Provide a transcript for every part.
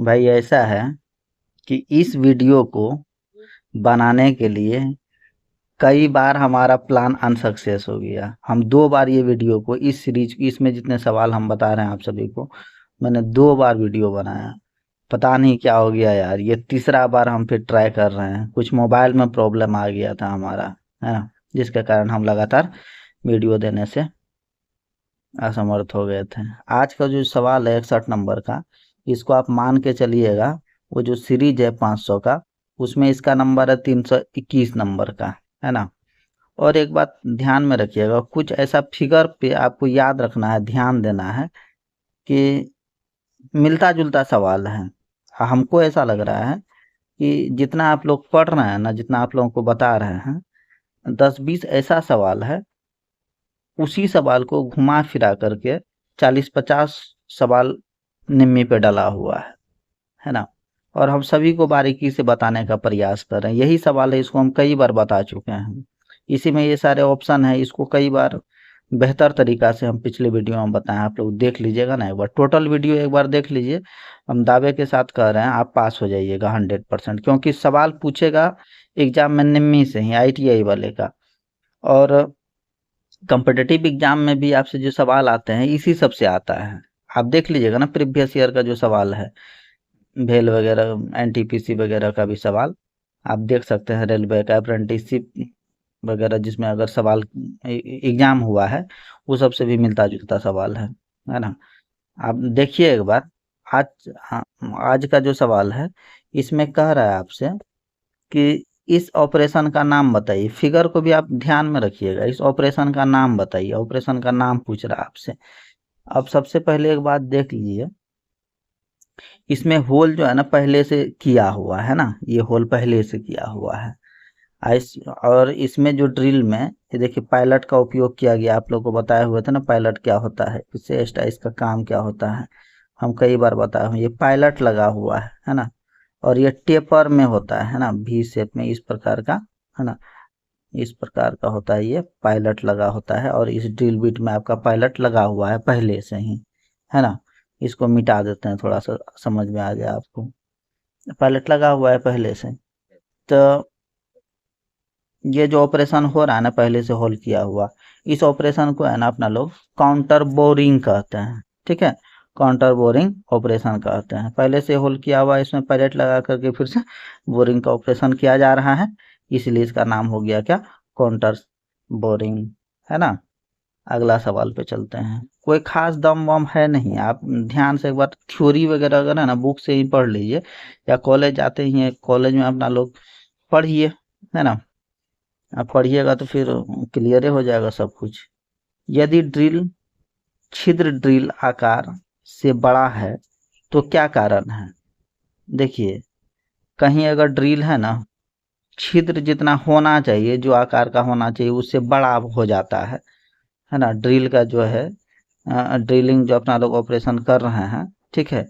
भाई ऐसा है कि इस वीडियो को बनाने के लिए कई बार हमारा प्लान अनसक्सेस हो गया। हम 2 बार ये वीडियो को इस सीरीज इसमें जितने सवाल हम बता रहे हैं आप सभी को, मैंने 2 बार वीडियो बनाया। पता नहीं क्या हो गया यार, ये तीसरा बार हम फिर ट्राई कर रहे हैं। कुछ मोबाइल में प्रॉब्लम आ गया था हमारा, है ना, जिसके कारण हम लगातार वीडियो देने से असमर्थ हो गए थे। आज का जो सवाल है 61 नंबर का, इसको आप मान के चलिएगा, वो जो सीरीज है 500 का, उसमें इसका नंबर है 321 नंबर का, है ना। और एक बात ध्यान में रखिएगा, कुछ ऐसा फिगर पे आपको याद रखना है, ध्यान देना है कि मिलता जुलता सवाल है। हमको ऐसा लग रहा है कि जितना आप लोग पढ़ रहे हैं ना, जितना आप लोगों को बता रहे हैं, 10-20 ऐसा सवाल है, उसी सवाल को घुमा फिरा करके 40-50 सवाल निम्मी पे डला हुआ है ना। और हम सभी को बारीकी से बताने का प्रयास कर रहे हैं। यही सवाल है, इसको हम कई बार बता चुके हैं। इसी में ये सारे ऑप्शन है, इसको कई बार बेहतर तरीका से हम पिछले वीडियो में बताएं। आप लोग देख लीजिएगा ना, एक बार टोटल वीडियो एक बार देख लीजिए। हम दावे के साथ कह रहे हैं आप पास हो जाइएगा 100%, क्योंकि सवाल पूछेगा एग्जाम में निम्मी से ही, ITI वाले का। और कॉम्पिटिटिव एग्जाम में भी आपसे जो सवाल आते हैं इसी सब से आता है। आप देख लीजिएगा ना, प्रीवियस ईयर का जो सवाल है, भेल वगैरह, NTPC वगैरह का भी सवाल आप देख सकते हैं। रेलवे का अप्रेंटिसशिप वगैरह जिसमें अगर सवाल एग्जाम हुआ है, वो सबसे भी मिलता जुलता सवाल है ना। आप देखिए एक बार, आज, हाँ, आज का जो सवाल है इसमें कह रहा है आपसे कि इस ऑपरेशन का नाम बताइए। फिगर को भी आप ध्यान में रखिएगा, इस ऑपरेशन का नाम बताइए। ऑपरेशन का नाम पूछ रहा है आपसे। अब सबसे पहले एक बात देख लीजिए, इसमें होल जो है ना पहले से किया हुआ है ना, ये होल पहले से किया हुआ है। और इसमें जो ड्रिल में ये देखिए पायलट का उपयोग किया गया। आप लोग को बताए हुए थे ना पायलट क्या होता है, इससे इसका काम क्या होता है, हम कई बार बताए हुए। ये पायलट लगा हुआ है ना। और ये टेपर में होता है ना, V शेप में, इस प्रकार का, है ना, इस प्रकार का होता है। ये पायलट लगा होता है और इस ड्रिल बिट में आपका पायलट लगा हुआ है पहले से ही, है ना। इसको मिटा देते हैं, थोड़ा सा समझ में आ जाए आपको। पायलट लगा हुआ है पहले से। तो ये जो ऑपरेशन हो रहा है ना पहले से होल किया हुआ, इस ऑपरेशन को है ना अपना लोग काउंटर बोरिंग कहते हैं। ठीक है, काउंटर बोरिंग ऑपरेशन कहते हैं। पहले से होल किया हुआ, इसमें पायलट लगा करके फिर से बोरिंग का ऑपरेशन किया जा रहा है, इसलिए इसका नाम हो गया क्या, काउंटर बोरिंग, है ना। अगला सवाल पे चलते हैं। कोई खास दम वम है नहीं, आप ध्यान से एक बार थ्योरी वगैरह अगर है ना बुक से ही पढ़ लीजिए, या कॉलेज आते ही हैं, कॉलेज में अपना लोग पढ़िए, है ना। आप पढ़िएगा तो फिर क्लियर हो जाएगा सब कुछ। यदि ड्रिल छिद्र ड्रिल आकार से बड़ा है तो क्या कारण है। देखिए, कहीं अगर ड्रिल है ना, छिद्र जितना होना चाहिए, जो आकार का होना चाहिए, उससे बड़ा हो जाता है ना। ड्रिल का जो है ड्रिलिंग जो अपना लोग ऑपरेशन कर रहे हैं, ठीक है,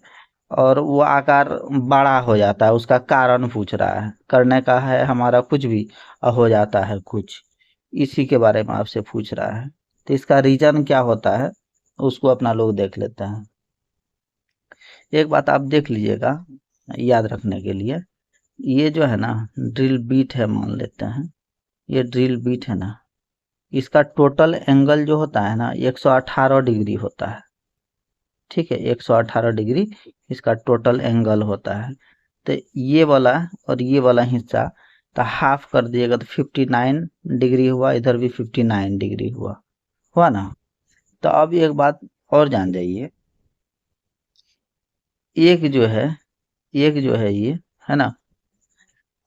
और वो आकार बड़ा हो जाता है, उसका कारण पूछ रहा है। करने का है हमारा कुछ भी, हो जाता है कुछ, इसी के बारे में आपसे पूछ रहा है। तो इसका रीजन क्या होता है उसको अपना लोग देख लेते हैं। एक बात आप देख लीजिएगा याद रखने के लिए, ये जो है ना ड्रिल बीट है, मान लेते हैं ये ड्रिल बीट है ना, इसका टोटल एंगल जो होता है ना 118 डिग्री होता है। ठीक है, 118 डिग्री इसका टोटल एंगल होता है। तो ये वाला और ये वाला हिस्सा तो हाफ कर दिएगा तो 59 डिग्री हुआ, इधर भी 59 डिग्री हुआ ना। तो अब एक बात और जान जाइए, एक जो है, एक जो है ये, है ना,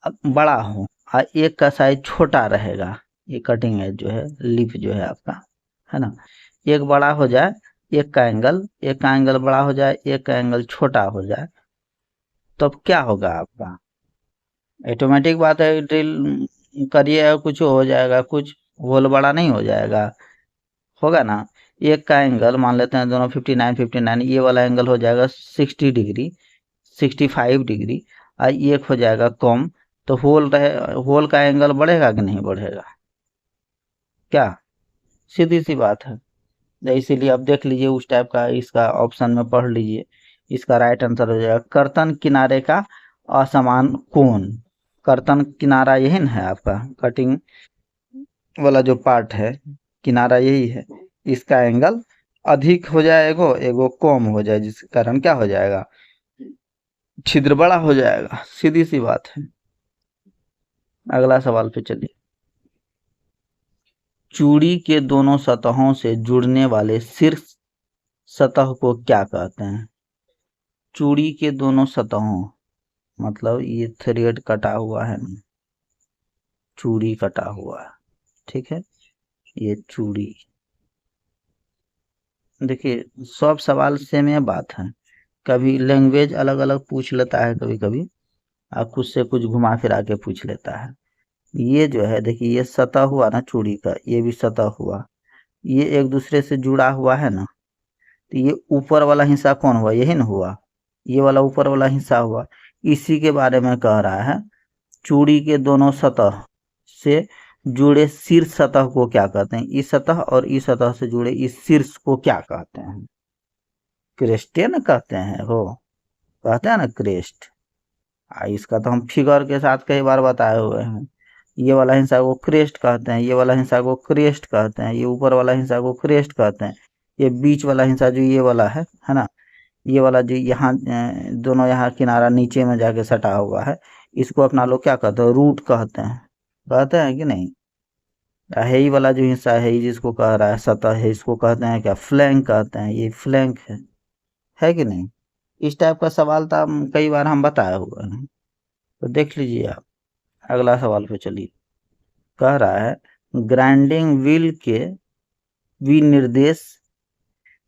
अब बड़ा हो और एक का साइज छोटा रहेगा। ये कटिंग एज जो है, लिप जो है आपका, है ना, एक बड़ा हो जाए, एक का एंगल बड़ा हो जाए, एक का एंगल छोटा हो जाए, तो अब क्या होगा आपका। ऑटोमेटिक बात है, ड्रिल करिए कुछ हो जाएगा, कुछ होल बड़ा नहीं हो जाएगा, होगा ना। एक का एंगल मान लेते हैं दोनों 59 ये वाला एंगल हो जाएगा 60 डिग्री, 65 डिग्री, और एक हो जाएगा कम। तो होल का एंगल बढ़ेगा कि नहीं बढ़ेगा, क्या, सीधी सी बात है। इसीलिए आप देख लीजिए उस टाइप का इसका ऑप्शन में पढ़ लीजिए, इसका राइट आंसर हो जाएगा कर्तन किनारे का असमान कोण। कर्तन किनारा यही ना है आपका, कटिंग वाला जो पार्ट है किनारा यही है, इसका एंगल अधिक हो जाए एगो एगो कम हो जाए, जिसके कारण क्या हो जाएगा, छिद्र बड़ा हो जाएगा, सीधी सी बात है। अगला सवाल पे चलिए। चूड़ी के दोनों सतहों से जुड़ने वाले शीर्ष सतह को क्या कहते हैं? चूड़ी के दोनों सतहों मतलब ये थ्रेड कटा हुआ है ना, चूड़ी कटा हुआ है, ठीक है, ये चूड़ी। देखिए सब सवाल सेम ये बात है, कभी लैंग्वेज अलग अलग पूछ लेता है, कभी कभी आप खुद से कुछ घुमा फिरा के पूछ लेता है। ये जो है देखिए, ये सतह हुआ ना चूड़ी का, ये भी सतह हुआ, ये एक दूसरे से जुड़ा हुआ है ना, तो ये ऊपर वाला हिस्सा कौन हुआ, यही ना हुआ, ये वाला ऊपर वाला हिस्सा हुआ। इसी के बारे में कह रहा है, चूड़ी के दोनों सतह से जुड़े शीर्ष सतह को क्या कहते हैं? इस सतह और इस सतह से जुड़े इस शीर्ष को क्या कहते हैं? क्रेस्टे न कहते हैं, हो कहते हैं ना क्रेस्ट। इसका तो हम फिगर के साथ कई बार बताए हुए हैं। ये वाला हिस्सा को क्रेस्ट कहते हैं, ये वाला हिस्सा को क्रेस्ट कहते हैं, ये ऊपर वाला हिस्सा को क्रेस्ट कहते हैं, ये बीच वाला हिस्सा जो ये वाला है ना, ये वाला जो यहाँ दोनों यहाँ किनारा नीचे में जाके सटा हुआ है, इसको अपना लोग क्या कहते हैं? रूट कहते हैं कि नहीं? है ही वाला जो हिस्सा है, जिसको कह रहा है सतह है, इसको कहते हैं क्या? फ्लैंक कहते हैं, ये फ्लैंक है कि नहीं? इस टाइप का सवाल था, कई बार हम बताए हुए हैं, तो देख लीजिए आप। अगला सवाल पे चलिए। कह रहा है ग्राइंडिंग व्हील के विनिर्देश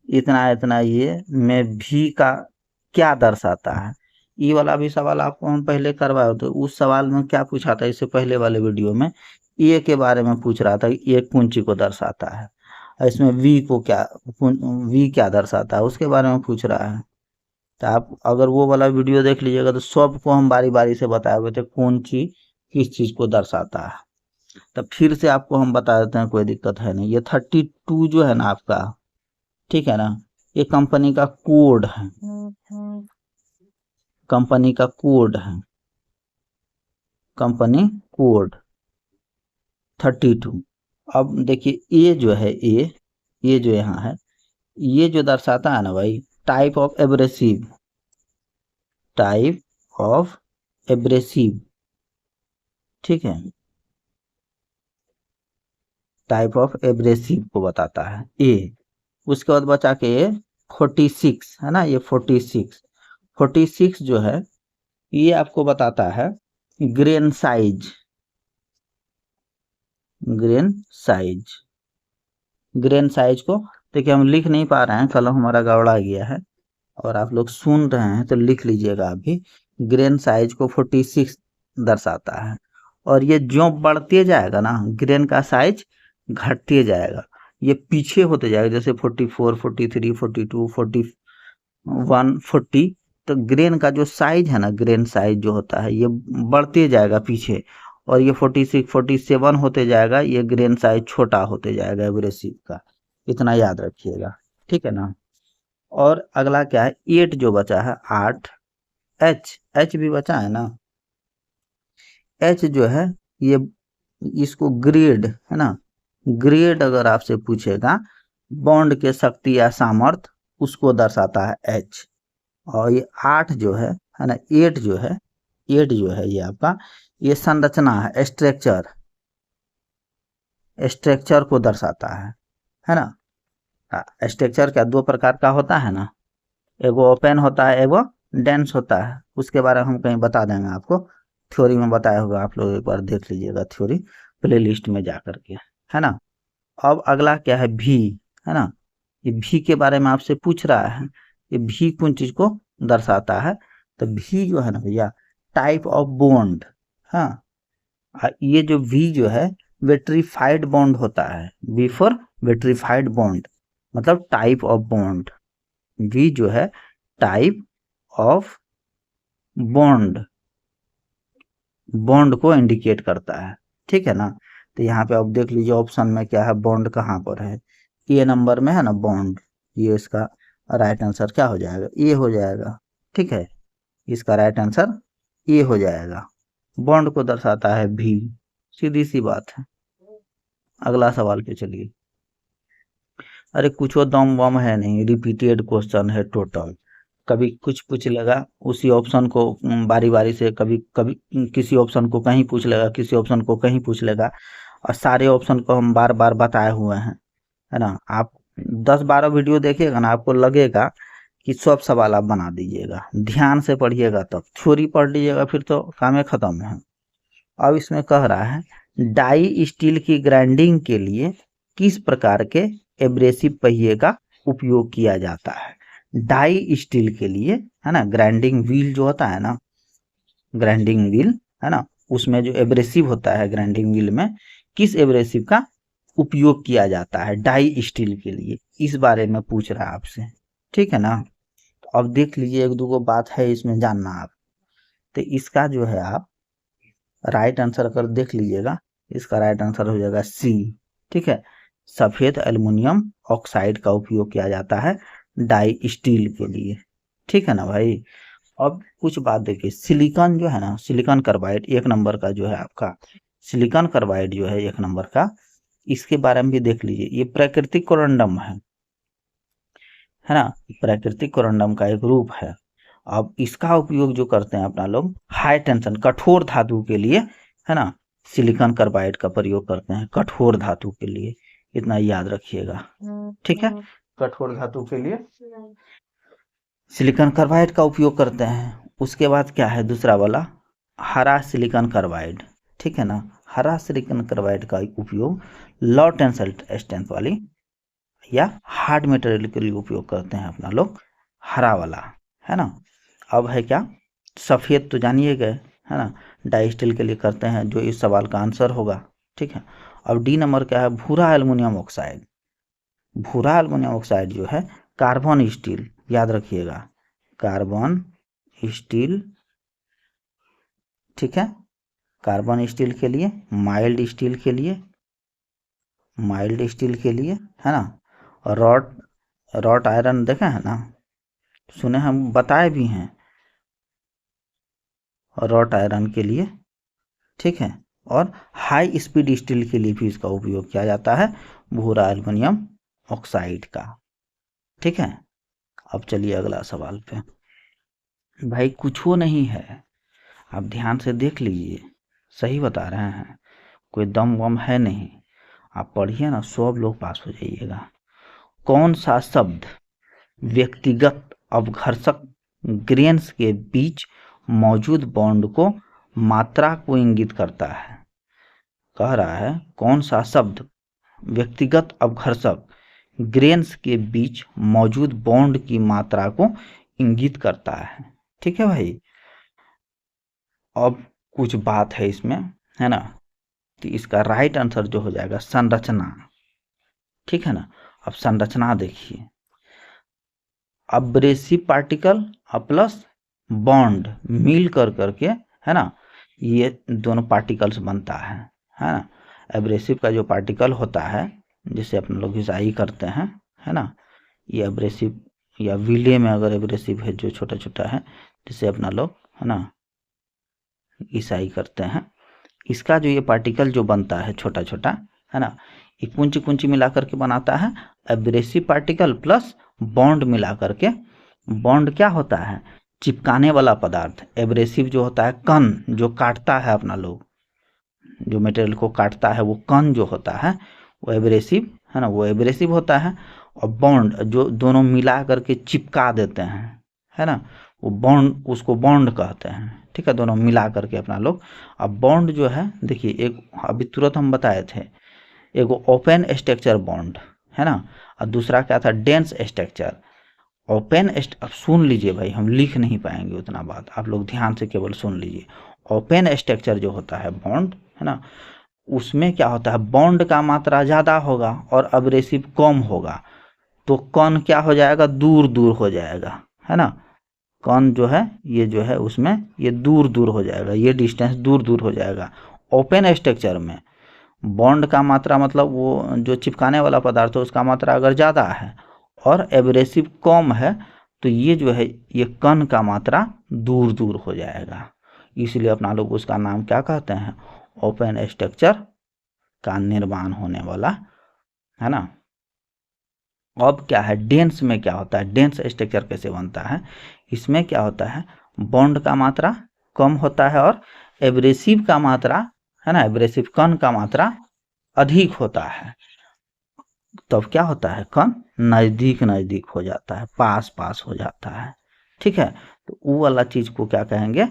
इतना इतना ये में भी का क्या दर्शाता है? ये वाला भी सवाल आपको हम पहले करवाए थे, उस सवाल में क्या पूछा था, इससे पहले वाले वीडियो में ए के बारे में पूछ रहा था कि एक कुंची को दर्शाता है, इसमें वी को क्या, वी क्या दर्शाता है उसके बारे में पूछ रहा है। तो आप अगर वो वाला वीडियो देख लीजिएगा तो सबको हम बारी बारी से बताए हुए थे कौन चीज किस चीज को दर्शाता है। तो फिर से आपको हम बता देते हैं, कोई दिक्कत है नहीं। ये 32 जो है ना आपका, ठीक है ना, ये कंपनी का कोड है, कंपनी का कोड है, कंपनी कोड 32। अब देखिए ये जो है, ये जो यहाँ है, ये जो दर्शाता है ना भाई, type of abrasive, type of abrasive, ठीक है, टाइप ऑफ एब्रेसिव को बताता है ए। उसके बाद बचा के 46 है ना, ये 46 जो है ये आपको बताता है grain size, grain size, grain size को देखिए हम लिख नहीं पा रहे हैं, कलम हमारा गड़बड़ा गया है, और आप लोग सुन रहे हैं तो लिख लीजिएगा अभी। ग्रेन साइज को 46 दर्शाता है, और ये जो बढ़ते जाएगा ना, ग्रेन का साइज घटते जाएगा, ये पीछे होते जाएगा, जैसे 44, 43, 42, 41, 40, तो ग्रेन का जो साइज है ना, ग्रेन साइज जो होता है ये बढ़ते जाएगा पीछे, और ये 46, 47 होते जाएगा, ये ग्रेन साइज छोटा होते जाएगा एब्रेसिव का, इतना याद रखिएगा, ठीक है ना। और अगला क्या है, 8 जो बचा है, 8 एच भी बचा है ना, एच जो है ये, इसको ग्रेड है ना, ग्रेड अगर आपसे पूछेगा बॉन्ड के शक्ति या सामर्थ्य, उसको दर्शाता है एच। और ये 8 जो है ना, 8 जो है, 8 जो है ये आपका, ये संरचना है, स्ट्रक्चर, स्ट्रक्चर को दर्शाता है ना। स्ट्रक्चर क्या दो प्रकार का होता है ना, एगो ओपन होता है, एगो डेंस होता है, उसके बारे में हम कहीं बता देंगे आपको, थ्योरी में बताया होगा, आप लोग एक बार देख लीजिएगा थ्योरी प्लेलिस्ट में जा करके, है ना। अब अगला क्या है, भी, है ना, ये भी के बारे में आपसे पूछ रहा है, ये भी कौन चीज को दर्शाता है? तो भी जो है ना भैया, टाइप ऑफ बॉन्ड, हाँ, ये जो वी जो है वेट्रीफाइड बॉन्ड होता है, बी फॉर वेट्रीफाइड बॉन्ड, मतलब टाइप ऑफ बॉन्ड। वी जो है टाइप ऑफ बॉन्ड, बॉन्ड को इंडिकेट करता है, ठीक है ना। तो यहाँ पे आप देख लीजिए ऑप्शन में क्या है, बॉन्ड कहाँ पर है, ए नंबर में है ना बॉन्ड, ये इसका राइट आंसर क्या हो जाएगा, ए हो जाएगा। ठीक है, इसका राइट आंसर ए हो जाएगा। बॉन्ड को दर्शाता है भी, सीधी सी बात है। अगला सवाल पे चलिए। अरे कुछ दम वम है नहीं, रिपीटेड क्वेश्चन है टोटल। कभी कुछ पूछ लेगा उसी ऑप्शन को बारी बारी से, कभी कभी किसी ऑप्शन को कहीं पूछ लेगा, किसी ऑप्शन को कहीं पूछ लेगा, और सारे ऑप्शन को हम बार बार बताए हुए हैं, है ना। आप 10-12 वीडियो देखिएगा ना, आपको लगेगा कि सब सवाल आप बना दीजिएगा। ध्यान से पढ़िएगा, तब थ्योरी पढ़ लीजिएगा फिर तो काम खत्म है। अब इसमें कह रहा है डाई स्टील की ग्राइंडिंग के लिए किस प्रकार के एब्रेसिव पहिए का उपयोग किया जाता है। डाई स्टील के लिए, है ना, ग्राइंडिंग व्हील जो होता है ना, ग्राइंडिंग व्हील, है ना, उसमें जो एब्रेसिव होता है ग्राइंडिंग व्हील में, किस एब्रेसिव का उपयोग किया जाता है डाई स्टील के लिए, इस बारे में पूछ रहा है आपसे। ठीक है ना। तो अब देख लीजिए, एक दो बात है इसमें जानना आप। तो इसका जो है आप राइट आंसर अगर देख लीजिएगा, इसका राइट आंसर हो जाएगा सी। ठीक है, सफेद एल्युमिनियम ऑक्साइड का उपयोग किया जाता है डाई स्टील के लिए। ठीक है ना भाई। अब कुछ बात देखिए, सिलिकॉन जो है ना, सिलिकॉन कार्बाइड 1 नंबर का जो है आपका, सिलिकॉन कार्बाइड जो है 1 नंबर का, इसके बारे में भी देख लीजिए। ये प्राकृतिक कोरंडम है ना, प्राकृतिक कोरंडम का एक रूप है। अब इसका उपयोग जो करते हैं अपना लोग हाई टेंशन कठोर धातु के लिए, है ना, सिलिकॉन कार्बाइड का प्रयोग करते हैं कठोर धातु के लिए, इतना याद रखिएगा। ठीक है, कठोर धातु के लिए सिलिकॉन कार्बाइड का उपयोग करते हैं। उसके बाद क्या है दूसरा वाला, हरा सिलिकॉन कार्बाइड। ठीक है ना, हरा सिलिकॉन कार्बाइड का उपयोग लो टेंसाइल स्ट्रेंथ वाली या हार्ड मटेरियल के लिए उपयोग करते हैं अपना लोग, हरा वाला, है ना। अब है क्या, सफ़ेद तो जानिए गए, है ना, डाई स्टील के लिए करते हैं, जो इस सवाल का आंसर होगा। ठीक है, अब डी नंबर क्या है, भूरा एल्युमिनियम ऑक्साइड। भूरा एल्युमिनियम ऑक्साइड जो है कार्बन स्टील, याद रखिएगा, कार्बन स्टील। ठीक है, कार्बन स्टील के लिए, माइल्ड स्टील के लिए, माइल्ड स्टील के लिए, है ना, रॉट रॉट आयरन देखे हैं ना, सुने हम बताए भी हैं, रॉट आयरन के लिए। ठीक है, और हाई स्पीड स्टील के लिए भी इसका उपयोग किया जाता है, भूरा एल्युमिनियम ऑक्साइड का। ठीक है, अब चलिए अगला सवाल पे। भाई कुछ वो नहीं है, आप ध्यान से देख लीजिए, सही बता रहे हैं, कोई दम वम है नहीं। आप पढ़िए ना, सब लोग पास हो जाइएगा। कौन सा शब्द व्यक्तिगत अपघर्षक ग्रेन्स के बीच मौजूद बॉन्ड को मात्रा को इंगित करता है। कह रहा है कौन सा शब्द व्यक्तिगत अपघर्षक ग्रेन्स के बीच मौजूद बॉन्ड की मात्रा को इंगित करता है। ठीक है भाई। अब कुछ बात है इसमें, है ना, तो इसका राइट आंसर जो हो जाएगा संरचना। ठीक है ना। अब संरचना देखिए, अब्रेसिव पार्टिकल प्लस बॉन्ड मिल कर करके, है ना, ये दोनों पार्टिकल्स बनता है ना। एब्रेसिव का जो पार्टिकल होता है, जिसे अपन लोग घिसाई करते हैं, है ना, ये एब्रेसिव, या विले में अगर एब्रेसिव है जो छोटा छोटा है, जिसे अपना लोग, है ना, घिसाई करते हैं, इसका जो ये पार्टिकल जो बनता है छोटा छोटा, है ना, ये कुंची कुंची मिला करके बनाता है एब्रेसिव पार्टिकल प्लस बॉन्ड मिला करके। बॉन्ड क्या होता है, चिपकाने वाला पदार्थ। एब्रेसिव जो होता है कण, जो काटता है अपना लोग, जो मटेरियल को काटता है, वो कण जो होता है वो एब्रेसिव, है ना, वो एब्रेसिव होता है। और बॉन्ड जो दोनों मिला करके चिपका देते हैं, है ना, वो बॉन्ड, उसको बॉन्ड कहते हैं। ठीक है, दोनों मिला करके अपना लोग। अब बॉन्ड जो है देखिए, एक अभी तुरंत हम बताए थे, एक ओपन स्ट्रक्चर बॉन्ड, है ना, और दूसरा क्या था, डेंस स्ट्रक्चर। ओपन अब सुन लीजिए भाई, हम लिख नहीं पाएंगे उतना बात, आप लोग ध्यान से केवल सुन लीजिए। ओपन स्ट्रक्चर जो होता है बॉन्ड, है ना, उसमें क्या होता है, बॉन्ड का मात्रा ज़्यादा होगा और एब्रेसिव कम होगा, तो कण क्या हो जाएगा, दूर दूर हो जाएगा, है ना। कण जो है, ये जो है उसमें ये दूर दूर हो जाएगा, ये डिस्टेंस दूर दूर हो जाएगा। ओपन स्ट्रक्चर में बॉन्ड का मात्रा, मतलब वो जो चिपकाने वाला पदार्थ है उसका मात्रा अगर ज़्यादा है, और एब्रेसिव कम है तो ये जो है ये कण का मात्रा दूर दूर हो जाएगा, इसलिए अपना लोग उसका नाम क्या कहते हैं, ओपन स्ट्रक्चर का निर्माण होने वाला, है ना। अब क्या है डेंस में क्या होता है, डेंस स्ट्रक्चर कैसे बनता है, इसमें क्या होता है बॉन्ड का मात्रा कम होता है और एब्रेसिव का मात्रा, है ना, एब्रेसिव कण का मात्रा अधिक होता है। तब क्या होता है कण नजदीक नजदीक हो जाता है, पास पास हो जाता है, ठीक है। तो वो वाला चीज को क्या कहेंगे,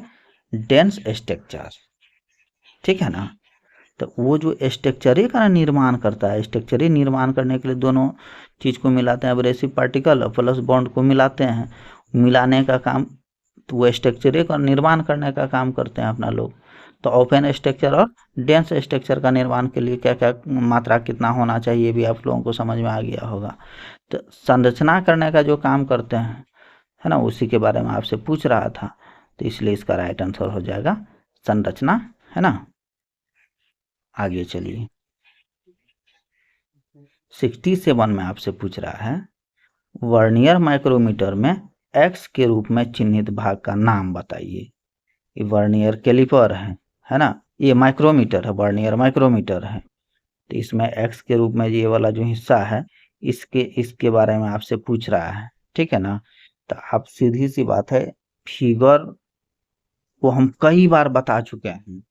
डेंस स्ट्रक्चर, ठीक है ना। तो वो जो स्ट्रक्चरे का निर्माण करता है, स्ट्रक्चरे निर्माण करने के लिए दोनों चीज को मिलाते हैं, एब्रेसिव पार्टिकल और प्लस बॉन्ड को मिलाते हैं, मिलाने का काम, तो वो स्ट्रक्चरे का निर्माण करने का काम करते हैं अपना लोग। तो ओपन स्ट्रक्चर और डेंस स्ट्रक्चर का निर्माण के लिए क्या क्या मात्रा कितना होना चाहिए भी आप लोगों को समझ में आ गया होगा। तो संरचना करने का जो काम करते हैं, है ना, उसी के बारे में आपसे पूछ रहा था, तो इसलिए इसका राइट आंसर हो जाएगा संरचना, है ना। आगे चलिए 67 में आपसे पूछ रहा है वर्नियर माइक्रोमीटर में एक्स के रूप में चिन्हित भाग का नाम बताइए। ये वर्नियर कैलिपर है ना, ये माइक्रोमीटर है, वर्नियर माइक्रोमीटर है, तो इसमें एक्स के रूप में ये वाला जो हिस्सा है इसके इसके बारे में आपसे पूछ रहा है, ठीक है ना। तो आप सीधी सी बात है, फिगर को हम कई बार बता चुके हैं,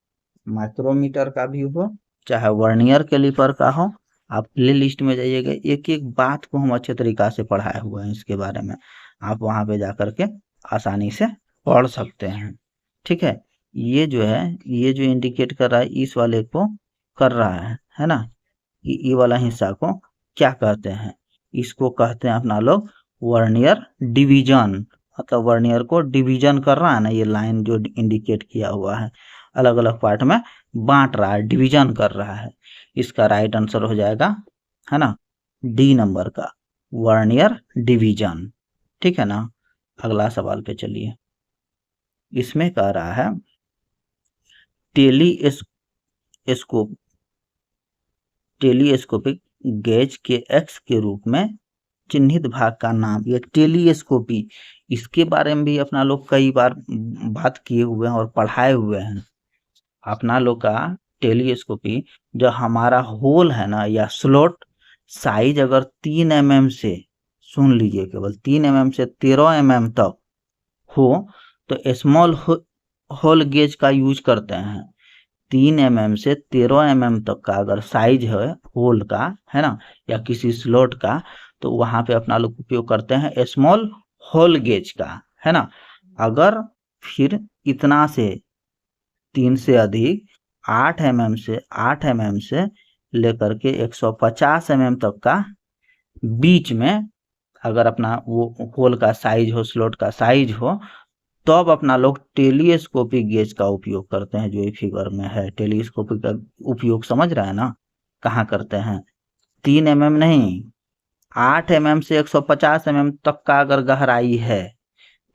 माइक्रोमीटर का भी हो चाहे वर्नियर कैलिपर का हो, आप प्ले लिस्ट में जाइएगा, एक एक बात को हम अच्छे तरीका से पढ़ाए हुए हैं, इसके बारे में आप वहां पे जाकर के आसानी से पढ़ सकते हैं, ठीक है। ये जो है ये जो इंडिकेट कर रहा है इस वाले को कर रहा है ना, ये वाला हिस्सा को क्या कहते हैं, इसको कहते हैं अपना लोग वर्नियर डिवीजन, मतलब वर्नियर को डिवीजन कर रहा है ना, ये लाइन जो इंडिकेट किया हुआ है अलग अलग पार्ट में बांट रहा है, डिवीजन कर रहा है, इसका राइट आंसर हो जाएगा, है ना, डी नंबर का वर्नियर डिवीजन, ठीक है ना। अगला सवाल पे चलिए, इसमें कह रहा है टेलीस्कोप टेलीस्कोपिक गेज के एक्स के रूप में चिन्हित भाग का नाम, ये टेलीस्कोपी, इसके बारे में भी अपना लोग कई बार बात किए हुए हैं और पढ़ाए हुए हैं। अपना लोग का टेलीस्कोपी जो हमारा होल है ना या स्लॉट साइज अगर 3 mm से, सुन लीजिए, केवल 3 mm से 13 mm तक हो तो स्मॉल होल गेज का यूज करते हैं। 3 mm से 13 mm तक का अगर साइज है होल का, है ना, या किसी स्लॉट का, तो वहां पे अपना लोग उपयोग करते हैं स्मॉल होल गेज का, है ना। अगर फिर इतना से 3 से अधिक 8 mm से लेकर के 150 mm तक का बीच में अगर अपना वो होल का साइज हो, स्लॉट का साइज हो, तो अब अपना लोग टेलीस्कोपिक गेज का उपयोग करते हैं, जो ये फिगर में है। टेलीस्कोपिक का उपयोग समझ रहा है ना, कहाँ करते हैं, 3 mm नहीं, 8 mm से 150 mm तक का अगर गहराई है,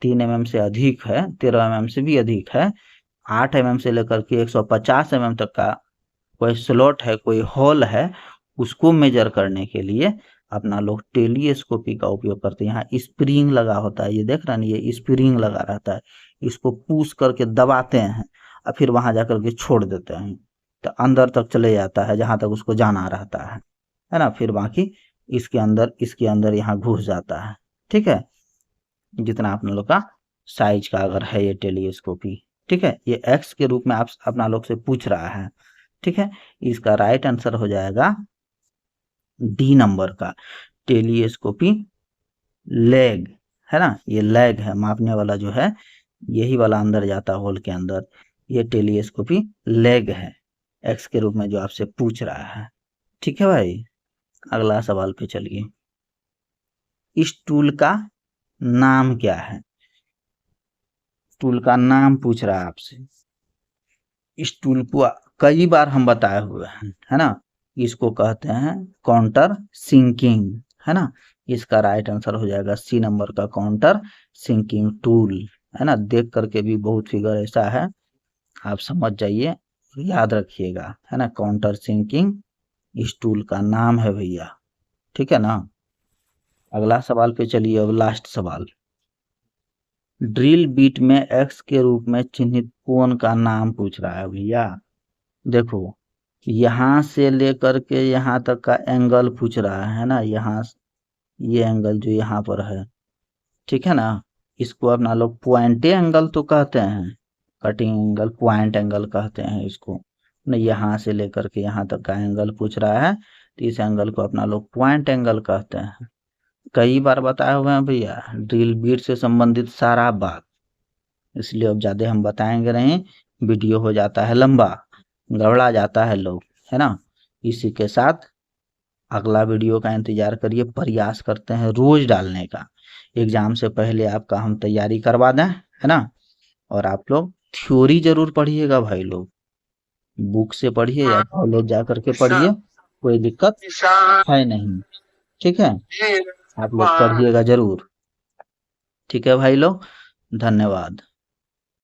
3 mm से अधिक है, 13 mm से भी अधिक है, 8 mm से लेकर के 150 mm तक का कोई स्लॉट है, कोई होल है, उसको मेजर करने के लिए अपना लोग टेलीस्कोपी का उपयोग करते हैं। यहाँ स्प्रिंग लगा होता है, ये देख रहे हैं, ये स्प्रिंग लगा रहता है, इसको पुश करके दबाते हैं और फिर वहां जाकर के छोड़ देते हैं, तो अंदर तक चले जाता है जहां तक उसको जाना रहता है ना, फिर बाकी इसके अंदर यहाँ घुस जाता है, ठीक है। जितना अपना लोग का साइज का अगर है ये टेलीस्कोपी, ठीक है, ये एक्स के रूप में आप अपना लोग से पूछ रहा है, ठीक है। इसका राइट आंसर हो जाएगा डी नंबर का टेलीस्कोपी लेग, है ना, ये लेग है मापने वाला जो है, यही वाला अंदर जाता है होल के अंदर, ये टेलीस्कोपी लेग है एक्स के रूप में जो आपसे पूछ रहा है, ठीक है भाई। अगला सवाल पे चलिए, इस टूल का नाम क्या है, टूल का नाम पूछ रहा है आपसे। इस टूल को कई बार हम बताए हुए हैं, है ना, इसको कहते हैं काउंटर सिंकिंग, है ना। इसका राइट आंसर हो जाएगा सी नंबर का काउंटर सिंकिंग टूल, है ना। देख करके भी बहुत फिगर ऐसा है, आप समझ जाइए, याद रखिएगा, है ना, काउंटर सिंकिंग इस टूल का नाम है भैया, ठीक है ना। अगला सवाल पे चलिए, अब लास्ट सवाल। ड्रिल बीट में एक्स के रूप में चिन्हित कोण का नाम पूछ रहा है भैया। देखो, यहां से लेकर के यहां तक का एंगल पूछ रहा है ना, यहाँ ये एंगल जो यहाँ पर है, ठीक है ना, इसको अपना लोग पॉइंटे एंगल तो कहते हैं, कटिंग एंगल, पॉइंट एंगल कहते हैं इसको ना। यहाँ से लेकर के यहाँ तक का एंगल पूछ रहा है, तो इस एंगल को अपना लोग पॉइंट एंगल कहते हैं। कई बार बताए हुए हैं भैया, ड्रिल बीट से संबंधित सारा बात, इसलिए अब ज्यादा हम बताएंगे नहीं, वीडियो हो जाता है लंबा, गड़बड़ा जाता है लोग, है ना। इसी के साथ अगला वीडियो का इंतजार करिए, प्रयास करते हैं रोज डालने का, एग्जाम से पहले आपका हम तैयारी करवा दें, है ना। और आप लोग थ्योरी जरूर पढ़िएगा भाई लोग, बुक से पढ़िए या कॉलेज जा करके पढ़िए, कोई दिक्कत है नहीं, ठीक है। आप लोग पढ़िएगा जरूर, ठीक है भाई लोग, धन्यवाद।